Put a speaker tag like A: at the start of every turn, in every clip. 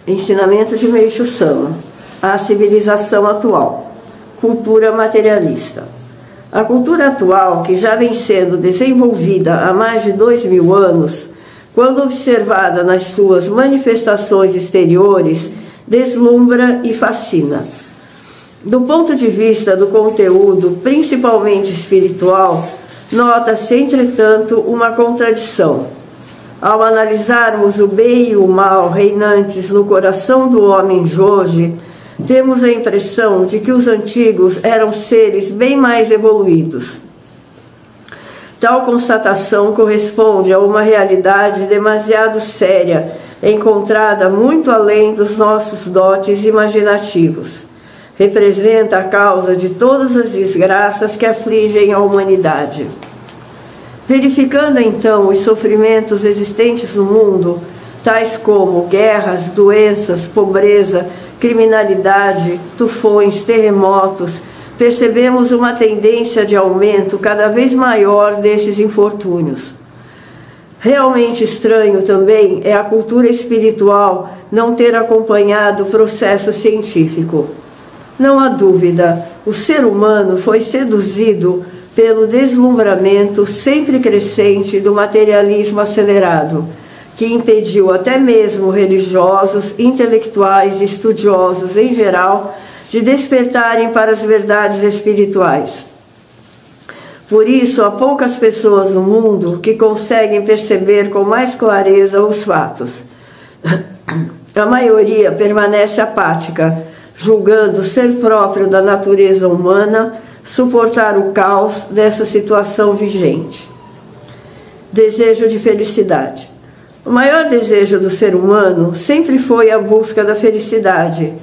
A: Ensinamento de Meishu Sama. A civilização atual. Cultura materialista. A cultura atual, que já vem sendo desenvolvida há mais de 2000 anos, quando observada nas suas manifestações exteriores, deslumbra e fascina. Do ponto de vista do conteúdo, principalmente espiritual, nota-se, entretanto, uma contradição. Ao analisarmos o bem e o mal reinantes no coração do homem de hoje, temos a impressão de que os antigos eram seres bem mais evoluídos. Tal constatação corresponde a uma realidade demasiado séria, encontrada muito além dos nossos dotes imaginativos. Representa a causa de todas as desgraças que afligem a humanidade. Verificando então os sofrimentos existentes no mundo, tais como guerras, doenças, pobreza, criminalidade, tufões, terremotos, percebemos uma tendência de aumento cada vez maior desses infortúnios. Realmente estranho também é a cultura espiritual não ter acompanhado o processo científico. Não há dúvida, o ser humano foi seduzido pelo deslumbramento sempre crescente do materialismo acelerado, que impediu até mesmo religiosos, intelectuais e estudiosos em geral de despertarem para as verdades espirituais. Por isso, há poucas pessoas no mundo que conseguem perceber com mais clareza os fatos. A maioria permanece apática, julgando ser próprio da natureza humana suportar o caos dessa situação vigente. Desejo de felicidade. O maior desejo do ser humano sempre foi a busca da felicidade,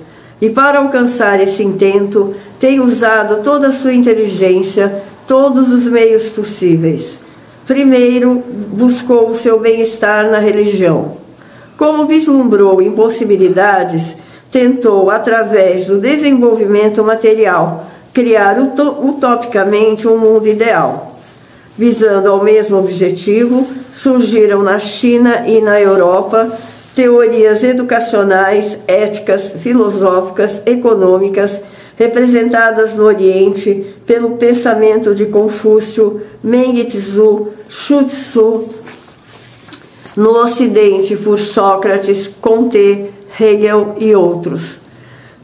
A: e para alcançar esse intento tem usado toda a sua inteligência, todos os meios possíveis. Primeiro, buscou o seu bem-estar na religião. Como vislumbrou impossibilidades, tentou, através do desenvolvimento material, criar utopicamente um mundo ideal. Visando ao mesmo objetivo, surgiram na China e na Europa teorias educacionais, éticas, filosóficas, econômicas, representadas no Oriente pelo pensamento de Confúcio, Meng Tzu, Xu Tzu, no Ocidente por Sócrates, Comte, Hegel e outros.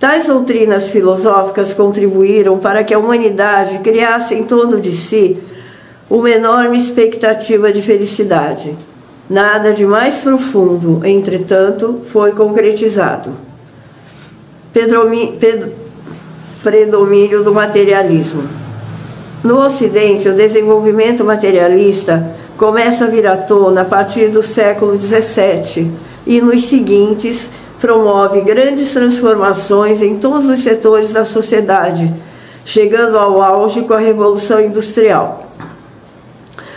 A: Tais doutrinas filosóficas contribuíram para que a humanidade criasse em torno de si uma enorme expectativa de felicidade. Nada de mais profundo, entretanto, foi concretizado. Predomínio do materialismo. No Ocidente, o desenvolvimento materialista começa a vir à tona a partir do século XVII e, nos seguintes, promove grandes transformações em todos os setores da sociedade, chegando ao auge com a Revolução Industrial.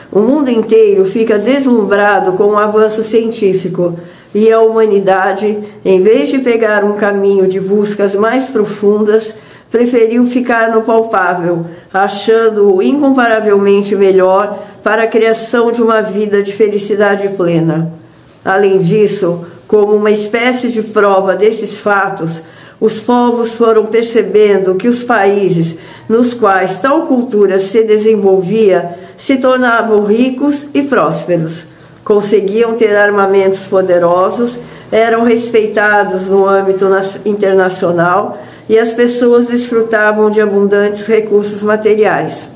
A: O mundo inteiro fica deslumbrado com o avanço científico e a humanidade, em vez de pegar um caminho de buscas mais profundas, preferiu ficar no palpável, achando-o incomparavelmente melhor para a criação de uma vida de felicidade plena. Além disso, como uma espécie de prova desses fatos, os povos foram percebendo que os países nos quais tal cultura se desenvolvia se tornavam ricos e prósperos, conseguiam ter armamentos poderosos, eram respeitados no âmbito internacional e as pessoas desfrutavam de abundantes recursos materiais.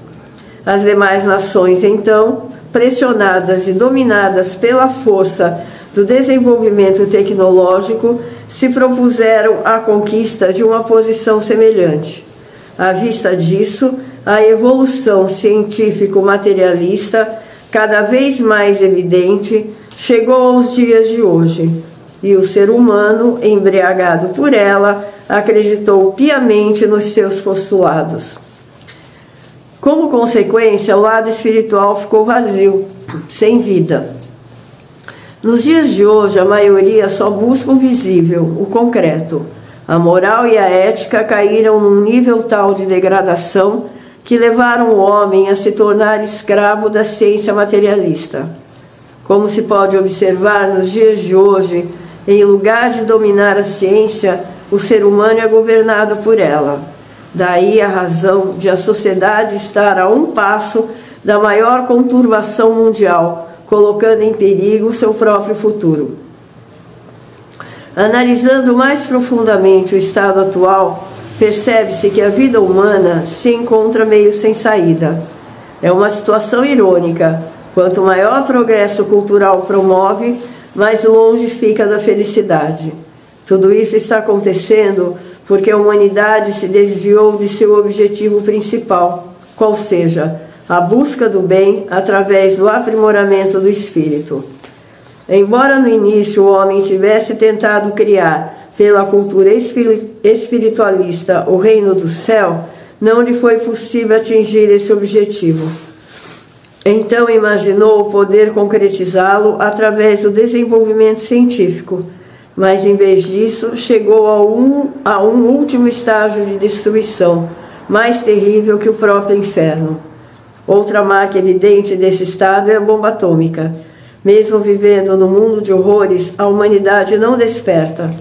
A: As demais nações, então, pressionadas e dominadas pela força do desenvolvimento tecnológico, se propuseram a conquista de uma posição semelhante. À vista disso, a evolução científico-materialista, cada vez mais evidente, chegou aos dias de hoje, e o ser humano, embriagado por ela, acreditou piamente nos seus postulados. Como consequência, o lado espiritual ficou vazio, sem vida. Nos dias de hoje, a maioria só busca o visível, o concreto. A moral e a ética caíram num nível tal de degradação que levaram o homem a se tornar escravo da ciência materialista. Como se pode observar nos dias de hoje, em lugar de dominar a ciência, o ser humano é governado por ela. Daí a razão de a sociedade estar a um passo da maior conturbação mundial, colocando em perigo seu próprio futuro. Analisando mais profundamente o estado atual, percebe-se que a vida humana se encontra meio sem saída. É uma situação irônica. Quanto maior progresso cultural promove, mais longe fica da felicidade. Tudo isso está acontecendo porque a humanidade se desviou de seu objetivo principal, qual seja, a busca do bem através do aprimoramento do espírito. Embora no início o homem tivesse tentado criar, pela cultura espiritualista, o reino do céu, não lhe foi possível atingir esse objetivo. Então imaginou poder concretizá-lo através do desenvolvimento científico, mas em vez disso chegou a um último estágio de destruição, mais terrível que o próprio inferno. Outra marca evidente desse estado é a bomba atômica. Mesmo vivendo no mundo de horrores, a humanidade não desperta.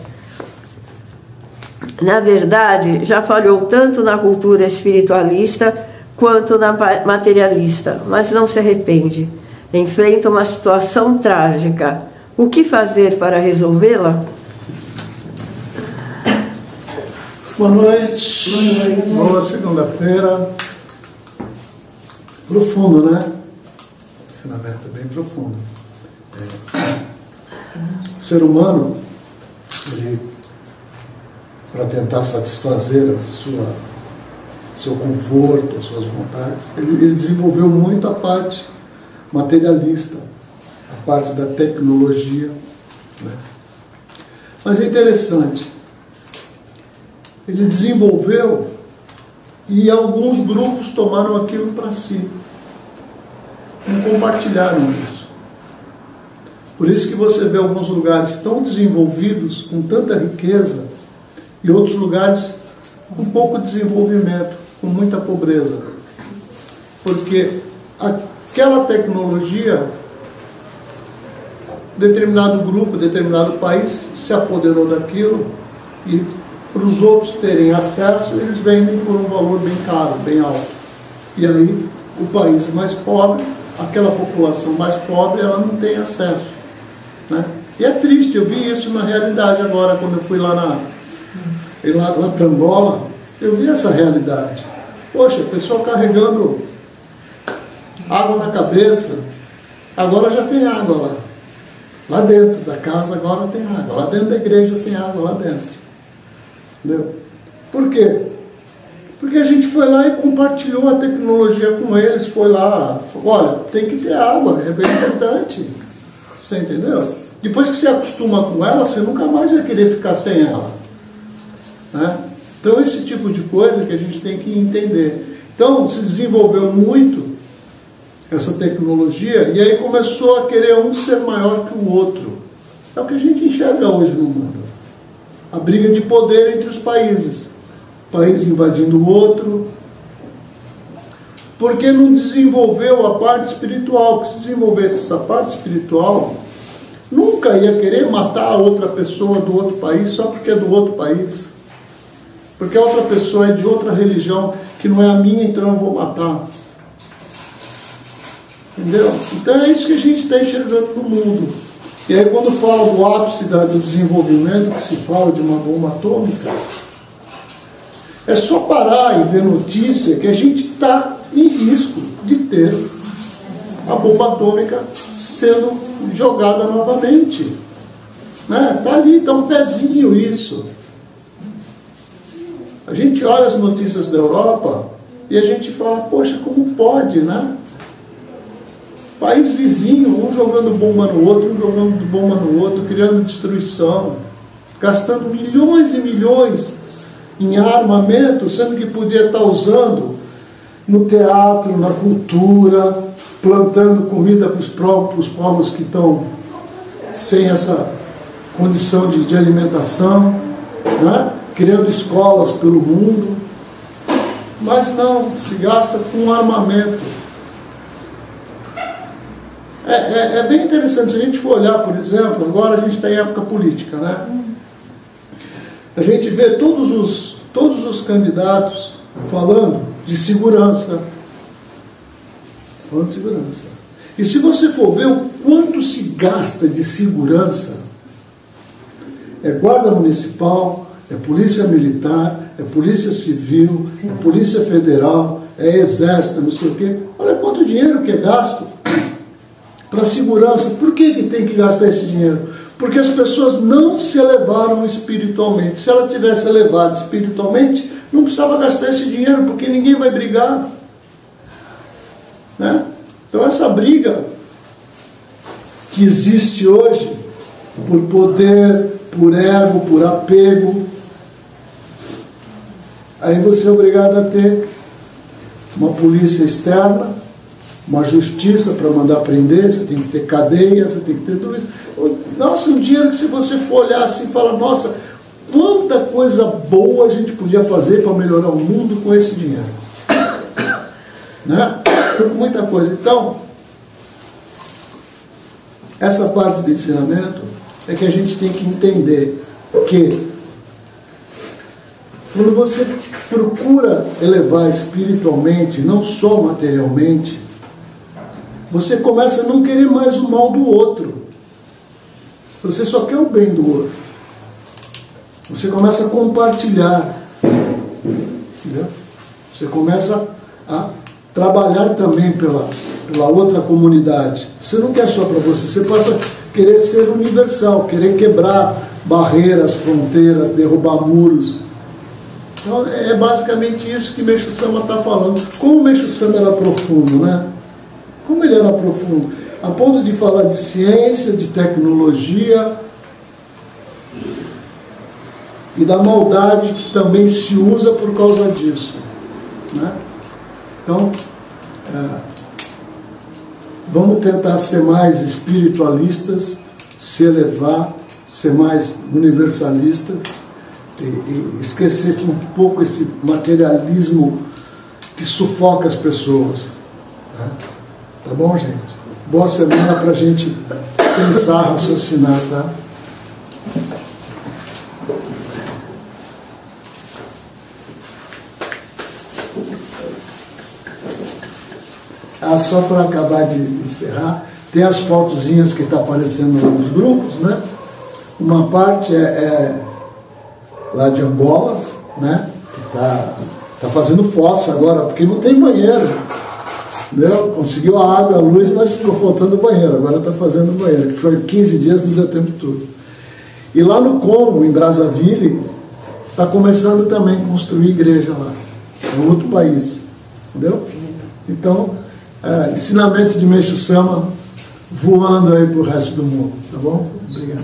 A: Na verdade, já falhou tanto na cultura espiritualista quanto na materialista, mas não se arrepende. Enfrenta uma situação trágica. O que fazer para resolvê-la?
B: Boa noite. Boa segunda-feira. Profundo, né? Ensinamento bem profundo. O ser humano, ele, para tentar satisfazer seu conforto, as suas vontades, ele desenvolveu muito a parte materialista, a parte da tecnologia, né? Mas é interessante, ele desenvolveu e alguns grupos tomaram aquilo para si, não compartilharam isso. Por isso que você vê alguns lugares tão desenvolvidos, com tanta riqueza, e outros lugares com pouco desenvolvimento, com muita pobreza. Porque aquela tecnologia, determinado grupo, determinado país se apoderou daquilo e para os outros terem acesso, eles vendem por um valor bem caro, bem alto. E aí o país mais pobre, aquela população mais pobre, ela não tem acesso, né? E é triste, eu vi isso na realidade agora, quando eu fui lá para Angola, eu vi essa realidade. Poxa, o pessoal carregando água na cabeça, agora já tem água lá. Lá dentro da casa agora tem água, lá dentro da igreja tem água, lá dentro. Entendeu? Por quê? Porque a gente foi lá e compartilhou a tecnologia com eles, foi lá, olha, tem que ter água, é bem importante. Você entendeu? Depois que você acostuma com ela, você nunca mais vai querer ficar sem ela, né? Então esse tipo de coisa que a gente tem que entender. Então se desenvolveu muito essa tecnologia e aí começou a querer um ser maior que o outro. É o que a gente enxerga hoje no mundo. A briga de poder entre os países. O país invadindo o outro. Porque não desenvolveu a parte espiritual. Que se desenvolvesse essa parte espiritual, nunca ia querer matar a outra pessoa do outro país só porque é do outro país. Porque a outra pessoa é de outra religião que não é a minha, então eu vou matar. Entendeu? Então é isso que a gente está enxergando no mundo. E aí quando fala do ápice do desenvolvimento, que se fala de uma bomba atômica, é só parar e ver notícia que a gente está em risco de ter a bomba atômica sendo jogada novamente. Né? Está ali, está um pezinho isso. A gente olha as notícias da Europa e a gente fala, poxa, como pode, né? País vizinho, um jogando bomba no outro, um jogando bomba no outro, criando destruição, gastando milhões e milhões em armamento, sendo que podia estar usando no teatro, na cultura, plantando comida para os próprios povos que estão sem essa condição de alimentação, né? Criando escolas pelo mundo. Mas não, se gasta com armamento. É bem interessante. Se a gente for olhar, por exemplo, agora a gente está em época política, né? A gente vê todos os candidatos falando de segurança. Falando de segurança. E se você for ver o quanto se gasta de segurança, é guarda municipal, é polícia militar, é polícia civil, é polícia federal, é exército, não sei o quê. Olha quanto dinheiro que é gasto para segurança. Por que tem que gastar esse dinheiro? Porque as pessoas não se elevaram espiritualmente. Se ela tivesse elevado espiritualmente, não precisava gastar esse dinheiro, porque ninguém vai brigar. Né? Então essa briga que existe hoje, por poder, por ego, por apego, aí você é obrigado a ter uma polícia externa, uma justiça para mandar prender, você tem que ter cadeia, você tem que ter tudo isso. Nossa, um dinheiro que se você for olhar assim e falar, nossa, quanta coisa boa a gente podia fazer para melhorar o mundo com esse dinheiro. Né? Muita coisa. Então, essa parte do ensinamento é que a gente tem que entender que quando você procura elevar espiritualmente, não só materialmente, você começa a não querer mais o mal do outro. Você só quer o bem do outro. Você começa a compartilhar. Entendeu? Você começa a trabalhar também pela outra comunidade. Você não quer só para você, você passa a querer ser universal, querer quebrar barreiras, fronteiras, derrubar muros. Então é basicamente isso que Meixo Sama está falando. Como o Meixo Sama era profundo, né? Como ele era profundo, a ponto de falar de ciência, de tecnologia e da maldade que também se usa por causa disso. Né? Então, vamos tentar ser mais espiritualistas, se elevar, ser mais universalistas e esquecer um pouco esse materialismo que sufoca as pessoas. Né? Tá bom, gente? Boa semana para a gente pensar, raciocinar, tá? Só para acabar de encerrar, tem as fotozinhas que estão aparecendo lá nos grupos, né? Uma parte é lá de Angola, né? Que tá fazendo fossa agora, porque não tem banheiro. Entendeu? Conseguiu a água, a luz, mas ficou faltando banheiro. Agora está fazendo banheiro, que foi 15 dias, não deu tempo tudo. E lá no Congo, em Brazzaville, está começando também a construir igreja lá. É um outro país. Entendeu? Então, ensinamento de Meixo Sama voando aí para o resto do mundo. Tá bom? Obrigado.